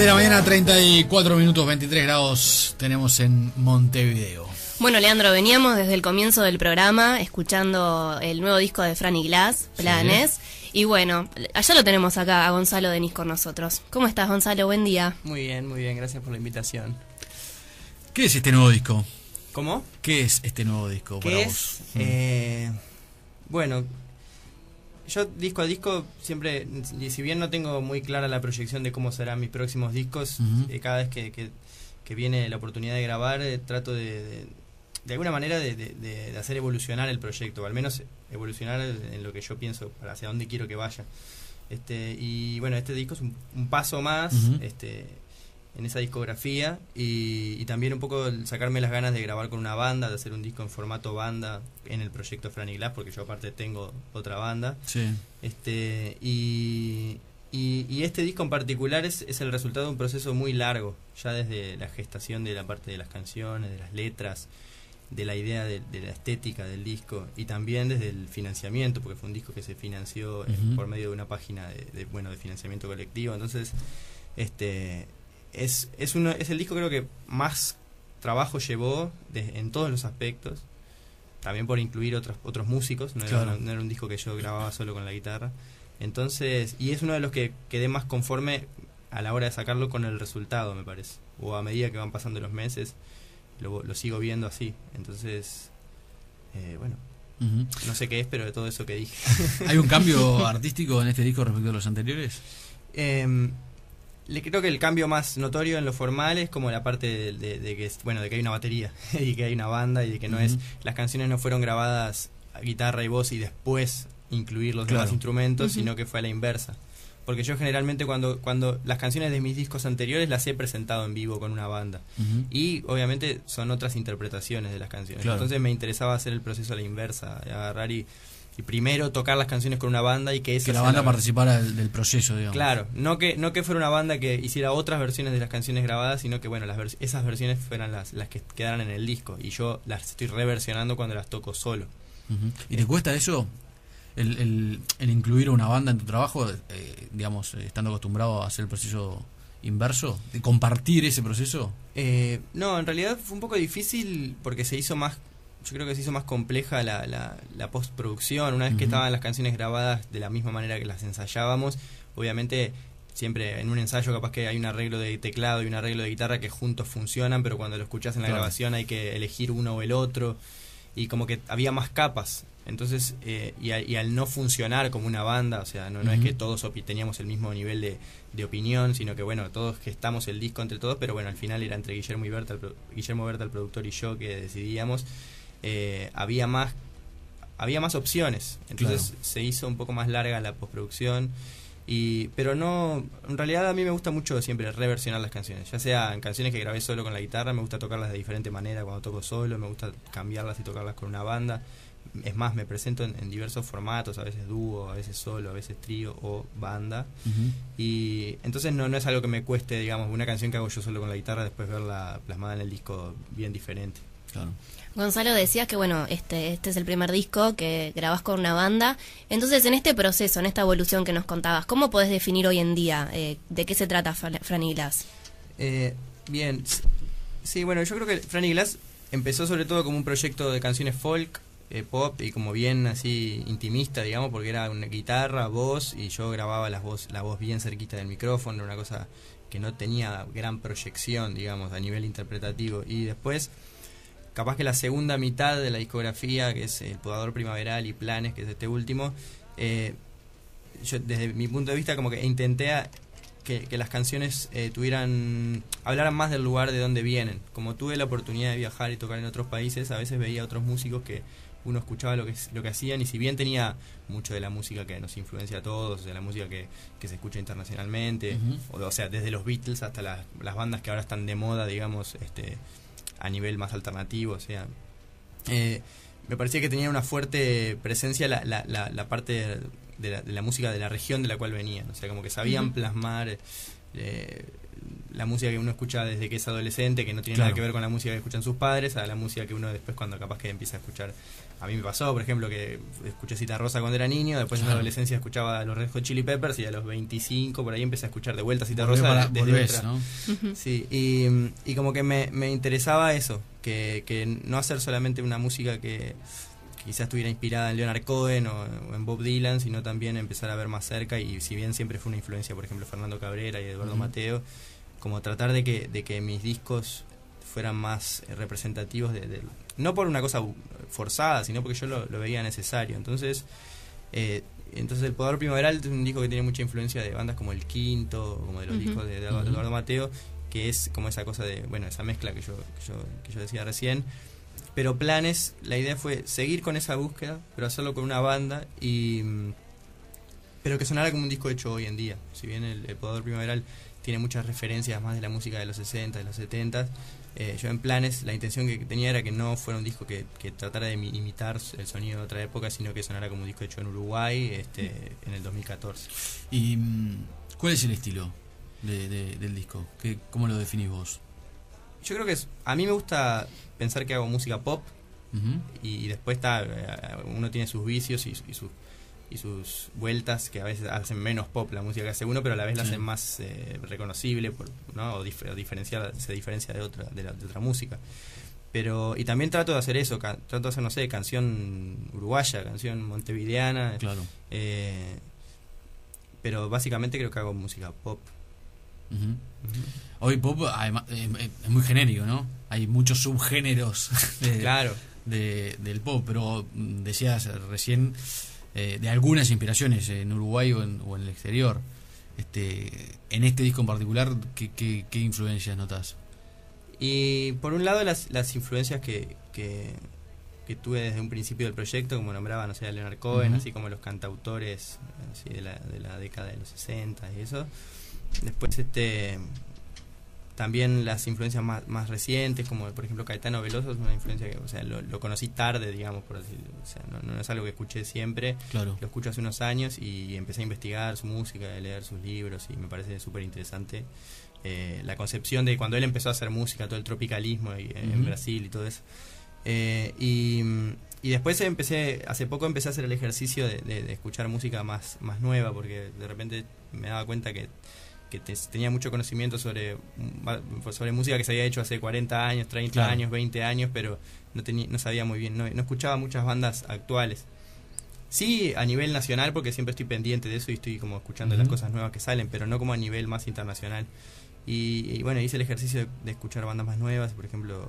de la mañana, 34 minutos, 23 grados tenemos en Montevideo. Bueno, Leandro, veníamos desde el comienzo del programa escuchando el nuevo disco de Franny Glass, Planes. Sí. Y bueno, allá lo tenemos acá a Gonzalo Denis con nosotros. ¿Cómo estás, Gonzalo? Buen día. Muy bien, gracias por la invitación. ¿Qué es este nuevo disco? ¿Cómo? ¿Qué es este nuevo disco para vos? Bueno, yo disco a disco siempre, si bien no tengo muy clara la proyección de cómo serán mis próximos discos, cada vez que viene la oportunidad de grabar, trato de alguna manera de hacer evolucionar el proyecto, o al menos evolucionar en lo que yo pienso, para hacia dónde quiero que vaya. Y bueno, este disco es un paso más en esa discografía, y también un poco sacarme las ganas de grabar con una banda, de hacer un disco en formato banda en el proyecto Franny Glass, porque yo aparte tengo otra banda. Sí. Y este disco en particular es el resultado de un proceso muy largo, ya desde la gestación de la parte de las canciones, de las letras, de la idea de la estética del disco, y también desde el financiamiento, porque fue un disco que se financió por medio de una página de financiamiento colectivo. Entonces es el disco, creo que más trabajo llevó en todos los aspectos, también por incluir otros músicos, no era un disco que yo grababa solo con la guitarra. Entonces, y es uno de los que quedé más conforme a la hora de sacarlo con el resultado, me parece, o a medida que van pasando los meses lo sigo viendo así. Entonces bueno, no sé qué es, pero de todo eso que dije. ¿Hay un cambio artístico en este disco respecto a los anteriores? Creo que el cambio más notorio en lo formal es como la parte de que hay una batería y que hay una banda, y de que no es, las canciones no fueron grabadas a guitarra y voz y después incluir los demás instrumentos, sino que fue a la inversa. Porque yo generalmente cuando las canciones de mis discos anteriores las he presentado en vivo con una banda, y obviamente son otras interpretaciones de las canciones. Entonces me interesaba hacer el proceso a la inversa, agarrar y primero tocar las canciones con una banda, y que la banda participara del proceso, digamos. Claro, no que fuera una banda que hiciera otras versiones de las canciones grabadas, sino que esas versiones fueran las que quedaran en el disco, y yo las estoy reversionando cuando las toco solo. ¿Y te cuesta eso? El incluir una banda en tu trabajo, digamos, estando acostumbrado a hacer el proceso inverso, de compartir ese proceso. No, en realidad fue un poco difícil, porque yo creo que se hizo más compleja la postproducción. Una vez que estaban las canciones grabadas de la misma manera que las ensayábamos, obviamente siempre en un ensayo capaz que hay un arreglo de teclado y un arreglo de guitarra que juntos funcionan, pero cuando lo escuchás en la grabación hay que elegir uno o el otro, y como que había más capas. Entonces, y al no funcionar como una banda, o sea, no es que todos teníamos el mismo nivel de opinión, sino que bueno, todos gestamos el disco entre todos, pero bueno, al final era entre Guillermo Berta, el productor, y yo, que decidíamos. Había más opciones, entonces se hizo un poco más larga la postproducción, pero no, en realidad a mí me gusta mucho siempre reversionar las canciones, ya sea en canciones que grabé solo con la guitarra, me gusta tocarlas de diferente manera cuando toco solo, me gusta cambiarlas y tocarlas con una banda. Es más, me presento en diversos formatos, a veces dúo, a veces solo, a veces trío o banda. Y entonces no es algo que me cueste, digamos, una canción que hago yo solo con la guitarra, después verla plasmada en el disco bien diferente. Claro. Gonzalo, decías que bueno, este es el primer disco que grabás con una banda. Entonces, en este proceso, en esta evolución que nos contabas, ¿cómo podés definir hoy en día de qué se trata Franny Glass? Bien, sí, bueno, yo creo que Franny Glass empezó sobre todo como un proyecto de canciones folk, pop, y como bien así intimista, digamos, porque era una guitarra, voz, y yo grababa la voz bien cerquita del micrófono, una cosa que no tenía gran proyección, digamos, a nivel interpretativo. Y después, capaz que la segunda mitad de la discografía, que es El Podador Primaveral y Planes, que es este último, yo desde mi punto de vista como que intenté que las canciones hablaran más del lugar de donde vienen. Como tuve la oportunidad de viajar y tocar en otros países, a veces veía a otros músicos que uno escuchaba lo que hacían, y si bien tenía mucho de la música que nos influencia a todos, de la música que se escucha internacionalmente, o sea, desde los Beatles hasta las bandas que ahora están de moda, digamos, a nivel más alternativo, o sea, me parecía que tenía una fuerte presencia la parte de la música de la región de la cual venían, o sea, como que sabían plasmar la música que uno escucha desde que es adolescente, que no tiene Claro. nada que ver con la música que escuchan sus padres, a la música que uno después cuando capaz que empieza a escuchar. A mí me pasó, por ejemplo, que escuché Cita Rosa cuando era niño, después en la Claro. adolescencia escuchaba los Red Hot Chili Peppers y a los 25 por ahí empecé a escuchar de vuelta Cita Volvés Rosa desde volvés, otra. ¿no? Ujú. Sí, y como que me interesaba eso, que no hacer solamente una música que quizás estuviera inspirada en Leonard Cohen o en Bob Dylan, sino también empezar a ver más cerca, y si bien siempre fue una influencia, por ejemplo, Fernando Cabrera y Eduardo Ujú. Mateo, como tratar de que mis discos fueran más representativos no por una cosa forzada, sino porque yo lo veía necesario. Entonces El Podador Primaveral es un disco que tiene mucha influencia de bandas como El Quinto, como de los Ujú. discos de Eduardo Mateo, que es como esa cosa de, bueno, esa mezcla que yo decía recién. Pero Planes, la idea fue seguir con esa búsqueda, pero hacerlo con una banda, pero que sonara como un disco hecho hoy en día. Si bien el Podador Primaveral tiene muchas referencias más de la música de los 60, de los 70, yo en Planes la intención que tenía era que no fuera un disco que tratara de imitar el sonido de otra época, sino que sonara como un disco hecho en Uruguay en el 2014. ¿Y cuál es el estilo del disco? ¿Cómo lo definís vos? Yo creo que a mí me gusta pensar que hago música pop, Ujú. y después uno tiene sus vicios y sus vueltas, que a veces hacen menos pop la música que hace uno, pero a la vez la Sí. hacen más reconocible, ¿no? O se diferencia de otra música. Y también trato de hacer eso, trato de hacer, no sé, canción uruguaya, canción montevideana, Claro. pero básicamente creo que hago música pop. Ujú. Ujú. Hoy pop además, es muy genérico, ¿no? Hay muchos subgéneros Claro. del pop, pero decías recién de algunas inspiraciones en Uruguay o en el exterior. En este disco en particular, ¿qué influencias notas? Y por un lado las influencias que tuve desde un principio del proyecto, como nombraba, no sé, a Leonard Cohen, Ujú. así como los cantautores así de la década de los 60 y eso. Después también las influencias más recientes, como por ejemplo Caetano Veloso, es una influencia que, o sea, lo conocí tarde, digamos, por decirlo. O sea, no es algo que escuché siempre. Claro. Lo escucho hace unos años y empecé a investigar su música, a leer sus libros, y me parece súper interesante la concepción de cuando él empezó a hacer música, todo el tropicalismo en Ujú. Brasil y todo eso. Y después hace poco empecé a hacer el ejercicio de escuchar música más nueva, porque de repente me daba cuenta que tenía mucho conocimiento sobre música que se había hecho hace 40 años, 30 Claro. años, 20 años, pero no sabía muy bien, no escuchaba muchas bandas actuales. Sí, a nivel nacional, porque siempre estoy pendiente de eso y estoy como escuchando Ujú. las cosas nuevas que salen, pero no como a nivel más internacional. Y bueno, hice el ejercicio de escuchar bandas más nuevas. Por ejemplo,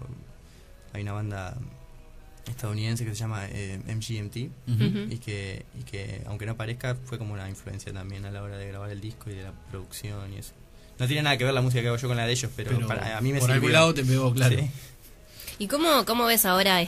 hay una banda estadounidense que se llama MGMT, Ujú. Ujú. y que aunque no parezca, fue como una influencia también a la hora de grabar el disco y de la producción y eso. No tiene nada que ver la música que hago yo con la de ellos, pero a mí me por sirvió. algún lado te pegó, claro. Sí. ¿Y cómo ves ahora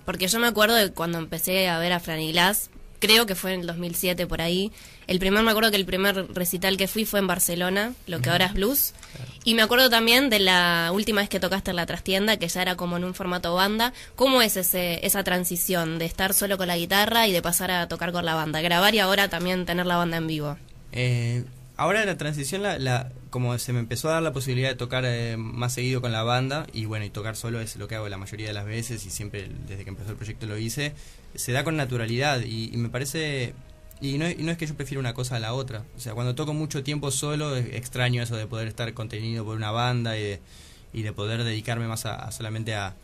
porque yo me acuerdo de cuando empecé a ver a Franny Glass, creo que fue en el 2007 por ahí. Me acuerdo que el primer recital que fui fue en Barcelona, lo que ahora es blues. Claro. Y me acuerdo también de la última vez que tocaste en la trastienda, que ya era como en un formato banda. ¿Cómo es esa transición de estar solo con la guitarra y de pasar a tocar con la banda? Grabar y ahora también tener la banda en vivo. Ahora la transición, como se me empezó a dar la posibilidad de tocar más seguido con la banda, y bueno, y tocar solo es lo que hago la mayoría de las veces, y siempre desde que empezó el proyecto lo hice, se da con naturalidad, y me parece... Y no es que yo prefiera una cosa a la otra. O sea, cuando toco mucho tiempo solo, extraño eso de poder estar contenido por una banda y de poder dedicarme más solamente a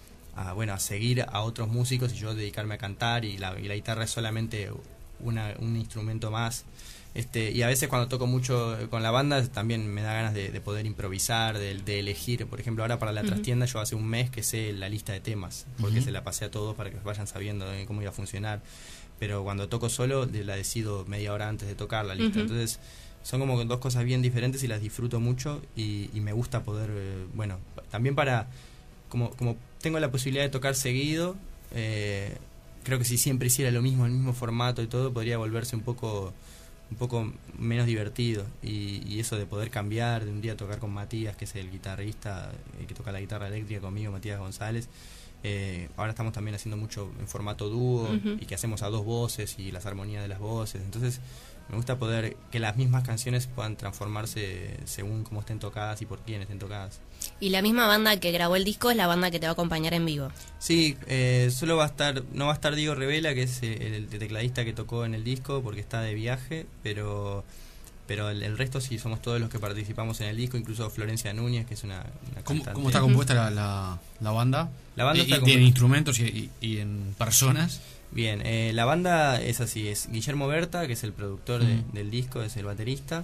seguir a otros músicos, y yo dedicarme a cantar, y la guitarra es solamente un instrumento más. Y a veces cuando toco mucho con la banda también me da ganas de poder improvisar, de elegir. Por ejemplo, ahora para la Ujú. trastienda yo hace un mes que sé la lista de temas, porque Ujú. se la pasé a todos para que vayan sabiendo cómo iba a funcionar. Pero cuando toco solo la decido media hora antes de tocar la lista. Ujú. Entonces son como dos cosas bien diferentes y las disfruto mucho, y me gusta poder, también como tengo la posibilidad de tocar seguido, creo que si siempre hiciera lo mismo, el mismo formato y todo, podría volverse un poco menos divertido, y eso de poder cambiar, de un día tocar con Matías, que es el guitarrista que toca la guitarra eléctrica conmigo, Matías González, Ahora estamos también haciendo mucho en formato dúo y que hacemos a 2 voces y las armonías de las voces. Entonces me gusta poder que las mismas canciones puedan transformarse según cómo estén tocadas y por quién estén tocadas. Y la misma banda que grabó el disco es la banda que te va a acompañar en vivo. Sí, no va a estar Diego Revela, que es el tecladista que tocó en el disco porque está de viaje, pero el resto sí somos todos los que participamos en el disco, incluso Florencia Núñez, que es una cantante. ¿Cómo está compuesta la banda? La banda está en instrumentos y en personas. Bien, la banda es así, es Guillermo Berta, que es el productor del disco, es el baterista,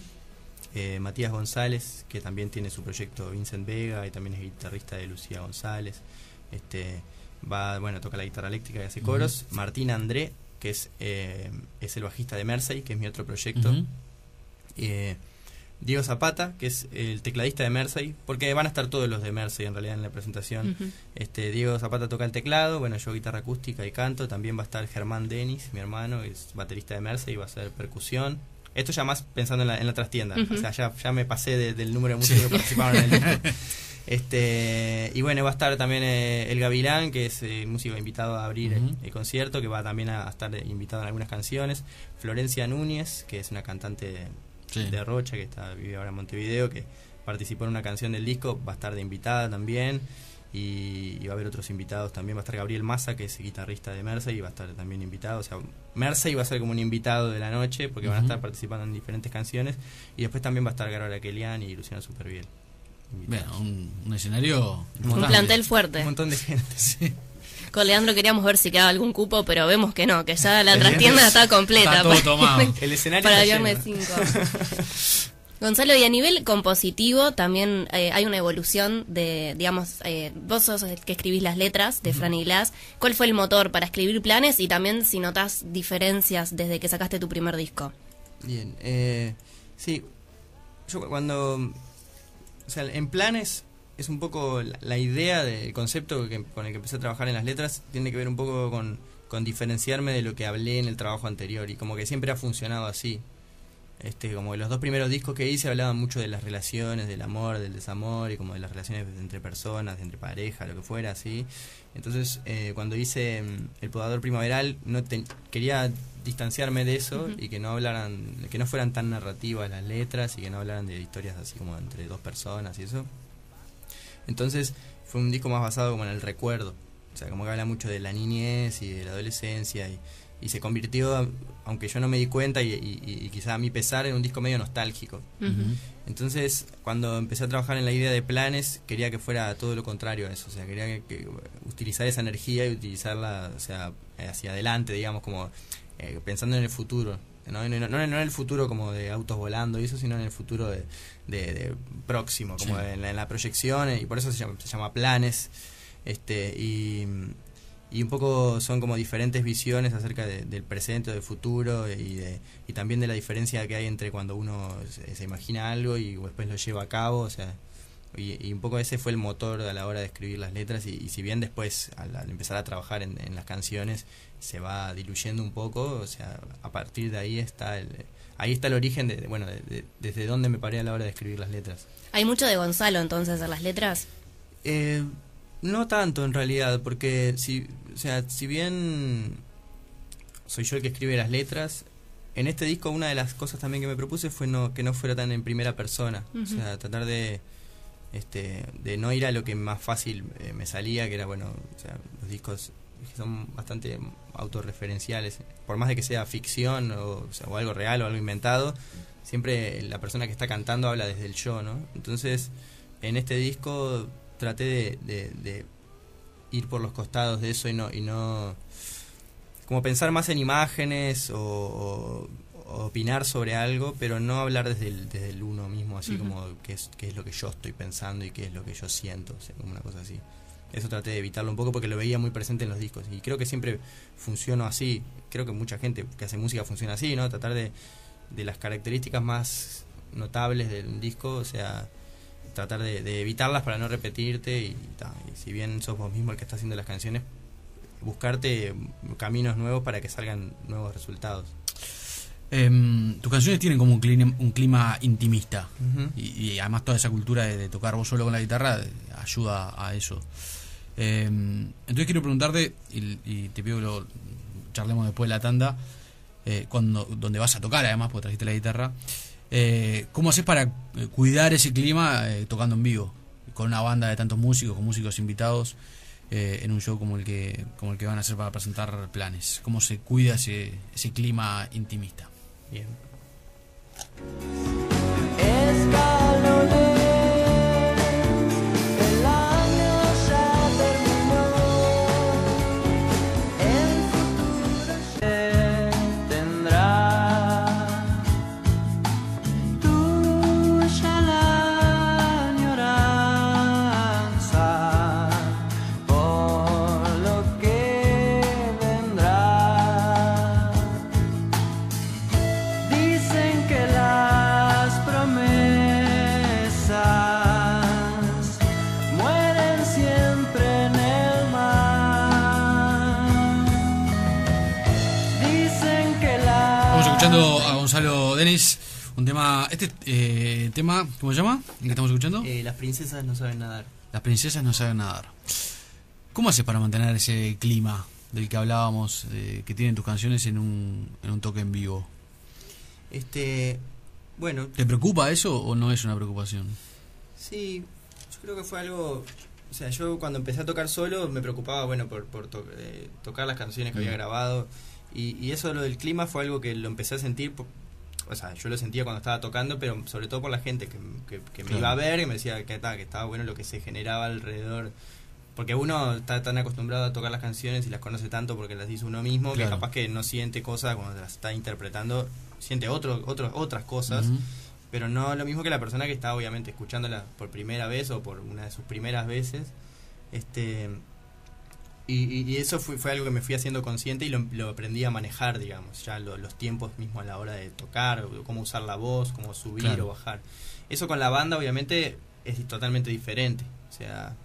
Matías González, que también tiene su proyecto Vincent Vega y también es guitarrista de Lucía González, toca la guitarra eléctrica y hace coros, Martín André, que es el bajista de Mersey, que es mi otro proyecto, Diego Zapata, que es el tecladista de Mersey, porque van a estar todos los de Mersey en realidad en la presentación. Diego Zapata toca el teclado, bueno, yo guitarra acústica y canto. También va a estar Germán Denis, mi hermano, que es baterista de Mersey y va a hacer percusión. Esto ya más pensando en la trastienda, o sea, ya me pasé del número de músicos que participaron en el disco. Y bueno, va a estar también el Gavilán, que es el músico invitado a abrir el concierto, que va también a estar invitado en algunas canciones. Florencia Núñez, que es una cantante de Rocha, que vive ahora en Montevideo, que participó en una canción del disco, va a estar de invitada también, y va a haber otros invitados también. Va a estar Gabriel Massa, que es guitarrista de Mersey, y va a estar también invitado. O sea, Mersey va a ser como un invitado de la noche, porque van a estar participando en diferentes canciones, y después también va a estar Garola Kelian y Luciano Superviel. Bueno, un escenario importante. Un plantel fuerte. Un montón de gente, sí. Con Leandro queríamos ver si quedaba algún cupo, pero vemos que no, que ya la trastienda está completa. Está todo tomado. El escenario para está viernes lleno. 5. Gonzalo, y a nivel compositivo también hay una evolución de, digamos, vos sos el que escribís las letras de Fran y Glass. ¿Cuál fue el motor para escribir Planes? Y también si notás diferencias desde que sacaste tu primer disco. Bien, sí, yo cuando, o sea, en Planes es un poco la idea del concepto con el que empecé a trabajar en las letras, tiene que ver un poco con diferenciarme de lo que hablé en el trabajo anterior, y como que siempre ha funcionado así. Como que los 2 primeros discos que hice hablaban mucho de las relaciones, del amor, del desamor, y como de las relaciones entre personas, entre pareja, lo que fuera, así. Entonces, cuando hice El Podador Primaveral, quería distanciarme de eso y que no fueran tan narrativas las letras y que no hablaran de historias así como entre 2 personas y eso. Entonces fue un disco más basado como en el recuerdo, o sea, como que habla mucho de la niñez y de la adolescencia, y se convirtió, aunque yo no me di cuenta y quizá a mi pesar, en un disco medio nostálgico. Entonces cuando empecé a trabajar en la idea de Planes, quería que fuera todo lo contrario a eso, o sea, quería que utilizar esa energía y utilizarla, o sea, hacia adelante, digamos, como pensando en el futuro. No en el futuro como de autos volando y eso, sino en el futuro de próximo, como en la proyección, y por eso se llama Planes. Y un poco son como diferentes visiones acerca del presente o del futuro, y también de la diferencia que hay entre cuando uno se imagina algo y después lo lleva a cabo, o sea, y un poco ese fue el motor a la hora de escribir las letras, y si bien después al empezar a trabajar en las canciones se va diluyendo un poco, o sea, a partir de ahí está el origen desde donde me paré a la hora de escribir las letras. ¿Hay mucho de Gonzalo entonces en las letras? No tanto en realidad, porque si bien soy yo el que escribe las letras, en este disco una de las cosas también que me propuse fue que no fuera tan en primera persona, o sea, tratar de no ir a lo que más fácil me salía, que era, o sea, los discos que son bastante autorreferenciales, por más de que sea ficción o algo real o algo inventado, siempre la persona que está cantando habla desde el yo, ¿no? Entonces, en este disco traté de ir por los costados de eso y no como pensar más en imágenes o opinar sobre algo, pero no hablar desde el uno mismo, así como qué es lo que yo estoy pensando y qué es lo que yo siento, o sea, como una cosa así. Eso traté de evitarlo un poco porque lo veía muy presente en los discos, y creo que siempre funcionó así. Creo que mucha gente que hace música funciona así, ¿no? Tratar de las características más notables de un disco, o sea, tratar de evitarlas para no repetirte, y si bien sos vos mismo el que está haciendo las canciones, buscarte caminos nuevos para que salgan nuevos resultados. Tus canciones tienen como un clima intimista, y además toda esa cultura de tocar vos solo con la guitarra ayuda a eso. Entonces quiero preguntarte, y te pido que lo charlemos después de la tanda, donde vas a tocar además, porque trajiste la guitarra, ¿cómo haces para cuidar ese clima tocando en vivo? Con una banda de tantos músicos, con músicos invitados, en un show como el que van a hacer para presentar Planes. ¿Cómo se cuida ese clima intimista? Bien. A Gonzalo Denis, un tema, tema, ¿cómo se llama? ¿El que estamos escuchando? Las princesas no saben nadar. Las princesas no saben nadar. ¿Cómo haces para mantener ese clima del que hablábamos, que tienen tus canciones en un toque en vivo? Bueno. ¿Te preocupa eso o no es una preocupación? Sí, yo creo que fue algo. O sea, yo cuando empecé a tocar solo me preocupaba, bueno, por tocar las canciones que había grabado. Y eso lo del clima fue algo que lo empecé a sentir, o sea, yo lo sentía cuando estaba tocando, pero sobre todo por la gente que me iba a ver y me decía que estaba bueno lo que se generaba alrededor. Porque uno está tan acostumbrado a tocar las canciones y las conoce tanto porque las hizo uno mismo, que capaz que no siente cosas cuando las está interpretando, siente otras cosas, pero no lo mismo que la persona que está obviamente escuchándolas por primera vez o por una de sus primeras veces. Y eso fue algo que me fui haciendo consciente y lo aprendí a manejar, digamos, ya los tiempos mismos a la hora de tocar, cómo usar la voz, cómo subir o bajar. Eso con la banda obviamente es totalmente diferente, o sea,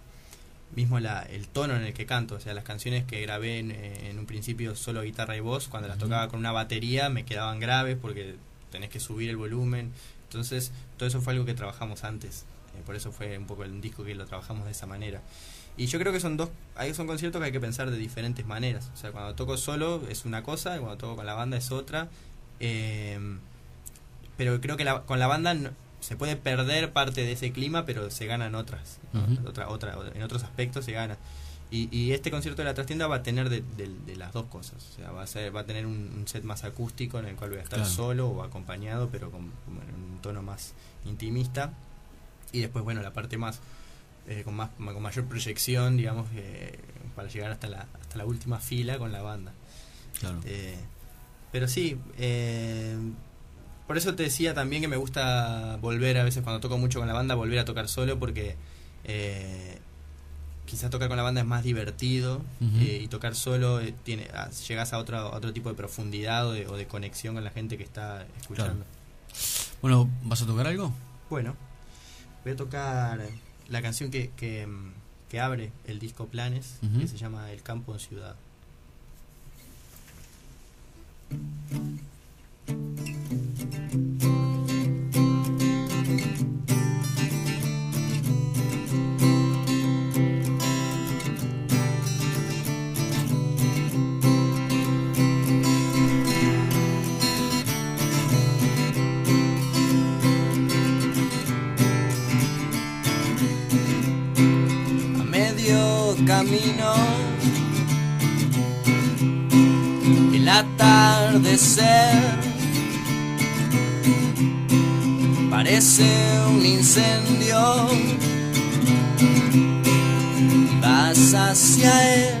mismo el tono en el que canto, o sea, las canciones que grabé en un principio solo guitarra y voz, cuando las tocaba con una batería me quedaban graves porque tenés que subir el volumen, entonces todo eso fue algo que trabajamos antes, por eso fue un poco el disco que lo trabajamos de esa manera. Y yo creo que son conciertos que hay que pensar de diferentes maneras. O sea, cuando toco solo es una cosa, y cuando toco con la banda es otra. Pero creo que con la banda se puede perder parte de ese clima, pero se ganan otras. ¿No? En otros aspectos se gana. Y este concierto de La Trastienda va a tener de las dos cosas. O sea, va a tener un set más acústico en el cual voy a estar solo o acompañado, pero en un tono más intimista. Y después, bueno, la parte más... con mayor proyección, digamos, para llegar hasta la última fila con la banda. Claro. Pero sí, por eso te decía también que me gusta volver a veces cuando toco mucho con la banda, volver a tocar solo, porque quizás tocar con la banda es más divertido, y tocar solo llegas a otro tipo de profundidad o de conexión con la gente que está escuchando. Claro. Bueno, ¿vas a tocar algo? Bueno, voy a tocar la canción que abre el disco Planes, que se llama El Campo en Ciudad. Camino, el atardecer parece un incendio, vas hacia él,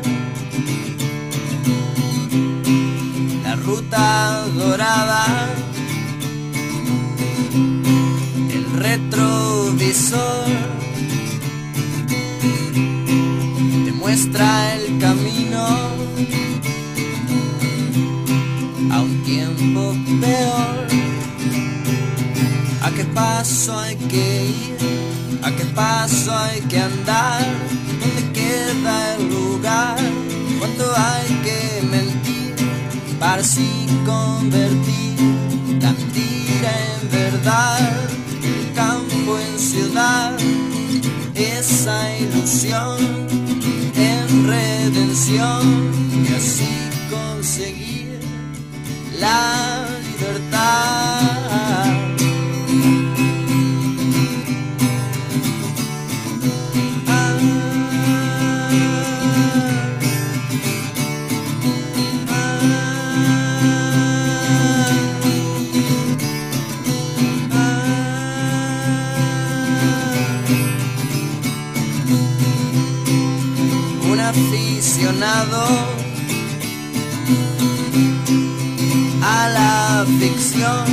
la ruta dorada, el retrovisor muestra el camino a un tiempo peor. ¿A qué paso hay que ir? ¿A qué paso hay que andar? ¿Dónde queda el lugar? ¿Cuánto hay que mentir para así convertir la mentira en verdad? El campo en ciudad, esa ilusión en redención y así conseguir la libertad. Aficionado a la ficción,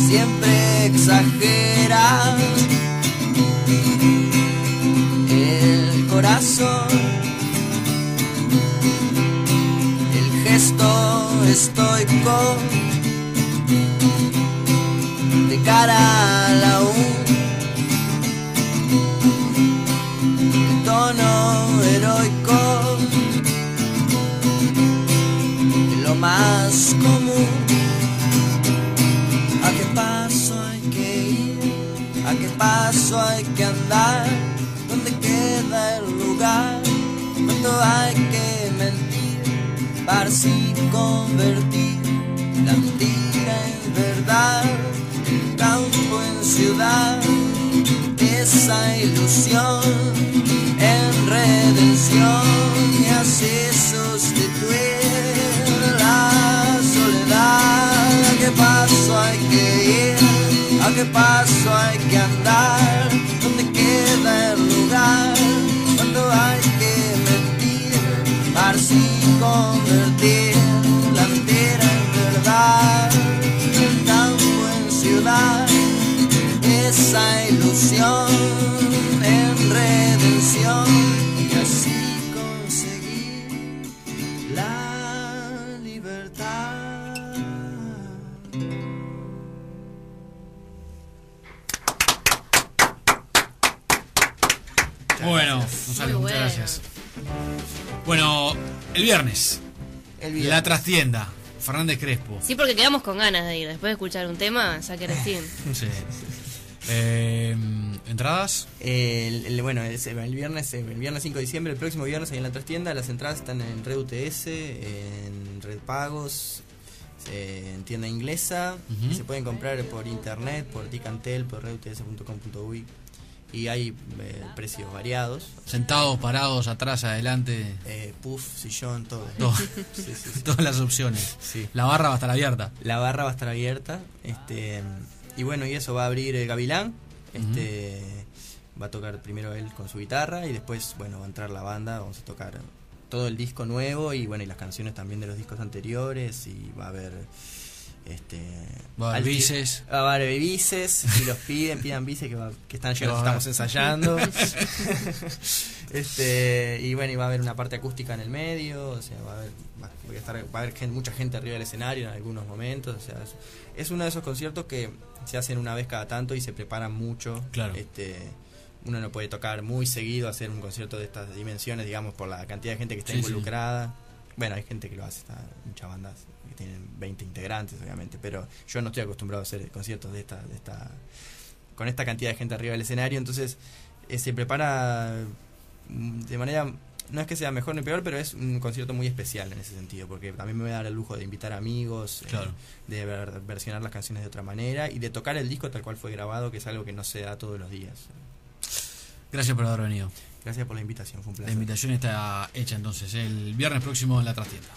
siempre exagera el corazón, el gesto estoico de cara a la tono heroico, lo más común. ¿A qué paso hay que ir? ¿A qué paso hay que andar? ¿Dónde queda el lugar? ¿Cuánto hay que mentir para así convertir la mentira en verdad? El campo en ciudad, esa ilusión en redención y así sustituir la soledad. ¿A qué paso hay que ir? ¿A qué paso hay que andar? ¿Dónde queda el lugar? ¿Cuándo hay que mentir para así convertir la mentira en verdad? El campo en ciudad, esa ilusión en redención y así conseguir la libertad. Bueno, Gonzalo, muchas gracias. Bueno, el viernes, la trastienda, Fernández Crespo. Sí, porque quedamos con ganas de ir. Después de escuchar un tema, ya querés ir. Sí. ¿Entradas? Bueno, el viernes 5 de diciembre, el próximo viernes ahí en la trastienda. Las entradas están en Red UTS, en Red Pagos, en tienda inglesa. Y se pueden comprar por internet, por Ticantel, por reduts.com.uy. Y hay precios variados. Sentados, parados, atrás, adelante. Puff, sillón, todo. Sí. Todas las opciones. Sí. La barra va a estar abierta. La barra va a estar abierta. Y bueno, y eso va a abrir Gavilán. Va a tocar primero él con su guitarra y después, bueno, va a entrar la banda. Vamos a tocar todo el disco nuevo y bueno, y las canciones también de los discos anteriores. Y va a haber va a haber bices. Va a haber bices, si los pidan bices que están llegando, estamos ensayando. Y bueno, y va a haber una parte acústica en el medio, o sea, va a haber mucha gente arriba del escenario en algunos momentos, o sea, es uno de esos conciertos que se hacen una vez cada tanto y se preparan mucho. Claro. Uno no puede tocar muy seguido, hacer un concierto de estas dimensiones, digamos, por la cantidad de gente que está involucrada. Sí. Bueno, hay gente que lo hace, muchas bandas que tienen 20 integrantes, obviamente, pero yo no estoy acostumbrado a hacer conciertos con esta cantidad de gente arriba del escenario, entonces se prepara de manera, no es que sea mejor ni peor, pero es un concierto muy especial en ese sentido, porque también me voy a dar el lujo de invitar amigos, claro. De versionar las canciones de otra manera y de tocar el disco tal cual fue grabado, que es algo que no se da todos los días. Gracias por haber venido. Gracias por la invitación, fue un placer. La invitación está hecha entonces el viernes próximo en la trastienda.